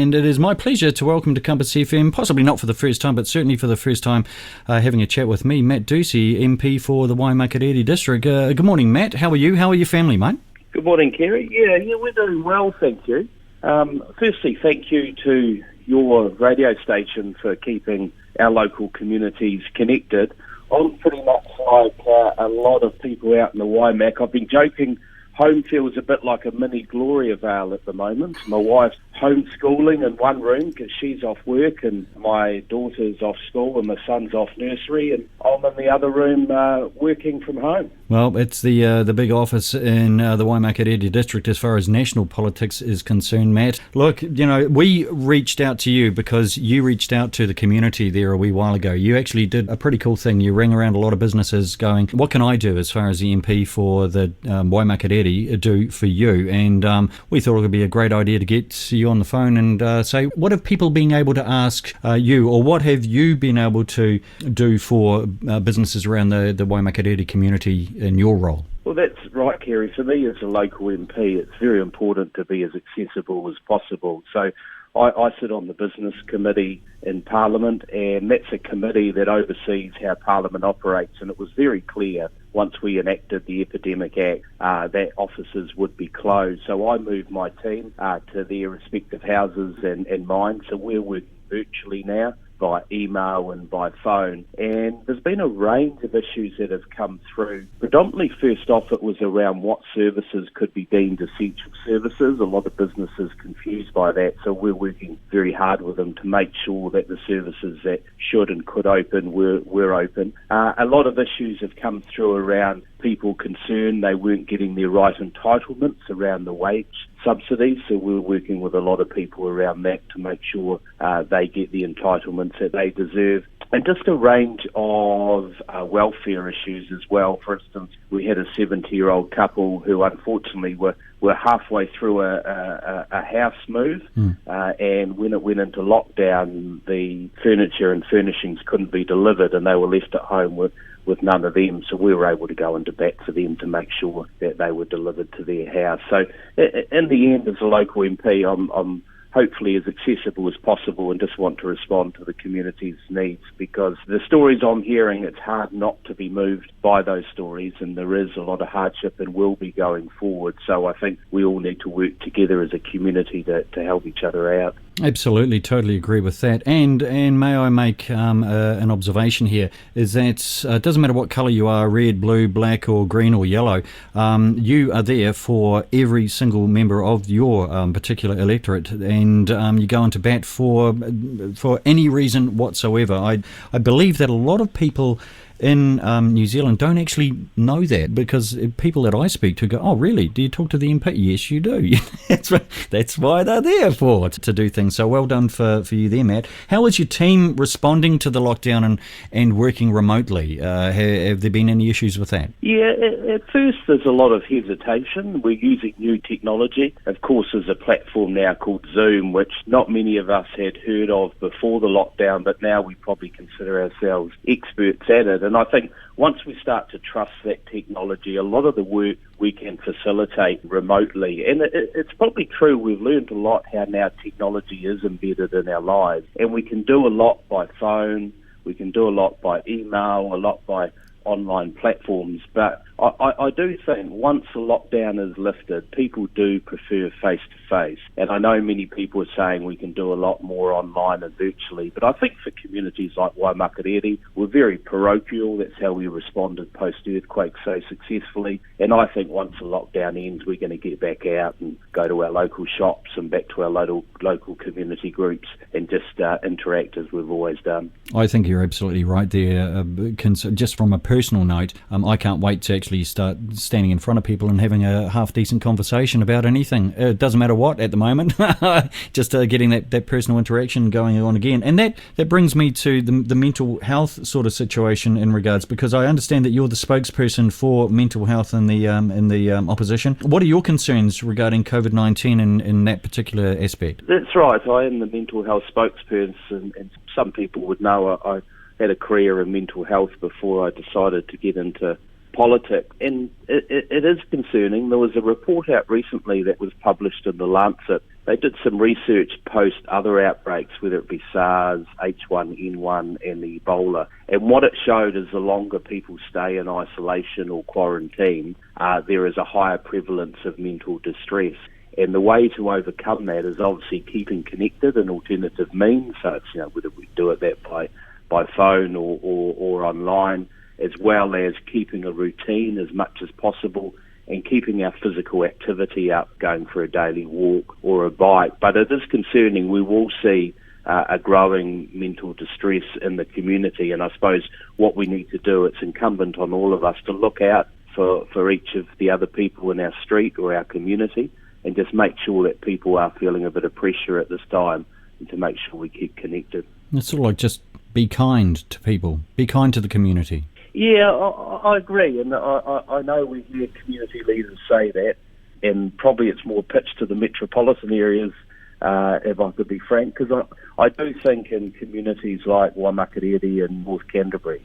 and it is my pleasure to welcome to Compass FM, possibly not for the first time, but certainly for the first time, having a chat with me, Matt Doocey, MP for the Waimakariri District. Good morning, Matt. How are you? How are your family, mate? Good morning, Kerry. Yeah, we're doing well, thank you. Firstly, thank you to your radio station for keeping our local communities connected. I'm pretty much like a lot of people out in the Waimak. I've been joking, home feels a bit like a mini Gloriavale at the moment. My wife's homeschooling in one room because she's off work, and my daughter's off school and my son's off nursery, and I'm in the other room working from home. Well, it's the big office in the Waimakariri District as far as national politics is concerned, Matt. Look, we reached out to you because you reached out to the community there a wee while ago. You actually did a pretty cool thing. You rang around a lot of businesses going, what can I do as far as the MP for the Waimakariri do for you? And we thought it would be a great idea to get you on the phone and say, what have people been able to ask you, or what have you been able to do for businesses around the Waimakariri community in your role? Well, that's right, Kerry. For me as a local MP, it's very important to be as accessible as possible. So I sit on the Business Committee in Parliament, and that's a committee that oversees how Parliament operates, and it was very clear once we enacted the Epidemic Act that offices would be closed. So I moved my team to their respective houses and mine, so we're working virtually now by email and by phone. And there's been a range of issues that have come through. Predominantly, first off, it was around what services could be deemed essential services. A lot of businesses confused by that, so we're working very hard with them to make sure that the services that should and could open were open. A lot of issues have come through around people concerned they weren't getting their right entitlements around the wage subsidies, so we're working with a lot of people around that to make sure they get the entitlements that they deserve. And just a range of welfare issues as well. For instance, we had a 70-year-old couple who unfortunately were halfway through a house move, and when it went into lockdown, the furniture and furnishings couldn't be delivered, and they were left at home with none of them, so we were able to go into bat for them to make sure that they were delivered to their house. So in the end, as a local MP, I'm hopefully as accessible as possible and just want to respond to the community's needs, because the stories I'm hearing, it's hard not to be moved by those stories, and there is a lot of hardship and will be going forward. So I think we all need to work together as a community to help each other out. Absolutely, totally agree with that. And may I make an observation here, is that it doesn't matter what colour you are, red, blue, black or green or yellow, you are there for every single member of your particular electorate, and you go into bat for any reason whatsoever. I believe that a lot of people in New Zealand don't actually know that, because people that I speak to go, oh really, do you talk to the MP? Yes you do. That's why they're there for, to do things. So well done for you there, Matt. How is your team responding to the lockdown and working remotely? Have there been any issues with that? Yeah, at first there's a lot of hesitation. We're using new technology. Of course, there's a platform now called Zoom, which not many of us had heard of before the lockdown, but now we probably consider ourselves experts at it. And I think once we start to trust that technology, a lot of the work we can facilitate remotely. And it's probably true, we've learned a lot how now technology is embedded in our lives. And we can do a lot by phone, we can do a lot by email, a lot by online platforms, but I do think once the lockdown is lifted, people do prefer face-to-face. And I know many people are saying we can do a lot more online and virtually, but I think for communities like Waimakariri, we're very parochial. That's how we responded post-earthquake so successfully. And I think once the lockdown ends, we're going to get back out and go to our local shops and back to our local community groups and just interact as we've always done. I think you're absolutely right there. Just from a personal note, I can't wait to actually start standing in front of people and having a half-decent conversation about anything. It doesn't matter what at the moment, just getting that personal interaction going on again. And that brings me to the mental health sort of situation in regards, because I understand that you're the spokesperson for mental health in the opposition. What are your concerns regarding COVID-19 in that particular aspect? That's right. I am the mental health spokesperson, and some people would know I had a career in mental health before I decided to get into politic. And it is concerning. There was a report out recently that was published in The Lancet. They did some research post other outbreaks, whether it be SARS, H1N1 and Ebola. And what it showed is the longer people stay in isolation or quarantine, there is a higher prevalence of mental distress. And the way to overcome that is obviously keeping connected in alternative means. So it's, whether we do it that by phone or online, as well as keeping a routine as much as possible and keeping our physical activity up, going for a daily walk or a bike. But it is concerning. We will see a growing mental distress in the community, and I suppose what we need to do, it's incumbent on all of us to look out for each of the other people in our street or our community, and just make sure that people are feeling a bit of pressure at this time, and to make sure we keep connected. It's sort of like just be kind to people, be kind to the community. Yeah, I agree, and I know we hear community leaders say that, and probably it's more pitched to the metropolitan areas, if I could be frank, because I do think in communities like Waimakariri and North Canterbury,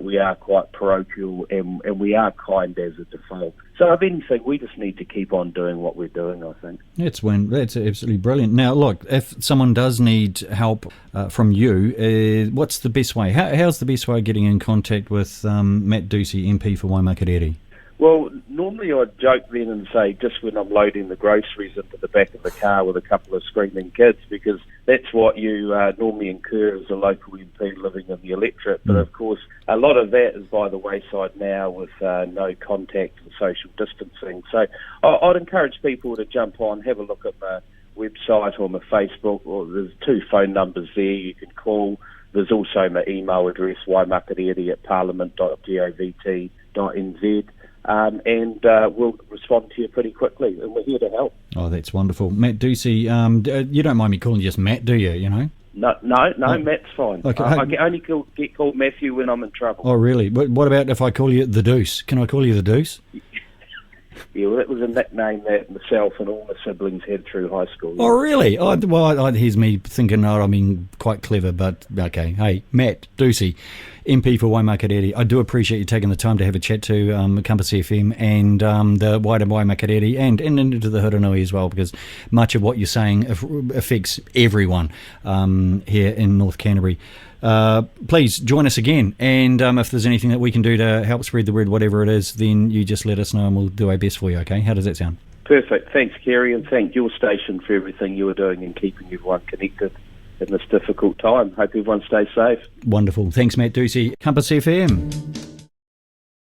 we are quite parochial and we are kind as a default. So if anything, we just need to keep on doing what we're doing, I think. That's absolutely brilliant. Now, look, if someone does need help from you, what's the best way? How's the best way of getting in contact with Matt Doocey, MP for Waimakariri? Well, normally I'd joke then and say just when I'm loading the groceries into the back of the car with a couple of screaming kids, because that's what you normally incur as a local MP living in the electorate. But of course, a lot of that is by the wayside now with no contact and social distancing. So I'd encourage people to jump on, have a look at my website or my Facebook, or there's 2 phone numbers there you can call. There's also my email address, waimakariri@parliament.govt.nz. And we'll respond to you pretty quickly, and we're here to help. Oh, that's wonderful. Matt Doocey, you don't mind me calling you just Matt, do you, No, Matt's fine. Okay. I can only get called Matthew when I'm in trouble. Oh, really? What about if I call you the Deuce? Can I call you the Deuce? Yeah, well, that was a nickname that myself and all my siblings had through high school. Oh, really? Here's me thinking, quite clever, but okay. Hey, Matt Doocey, MP for Waimakariri. I do appreciate you taking the time to have a chat to Compass FM and the wider Waimakariri and into the Huranui as well, because much of what you're saying affects everyone here in North Canterbury. Please join us again, and if there's anything that we can do to help spread the word, whatever it is, then you just let us know and we'll do our best for you, okay? How does that sound? Perfect. Thanks, Kerry, and thank your station for everything you are doing in keeping everyone connected in this difficult time. Hope everyone stays safe. Wonderful. Thanks, Matt Doocey. Compass FM.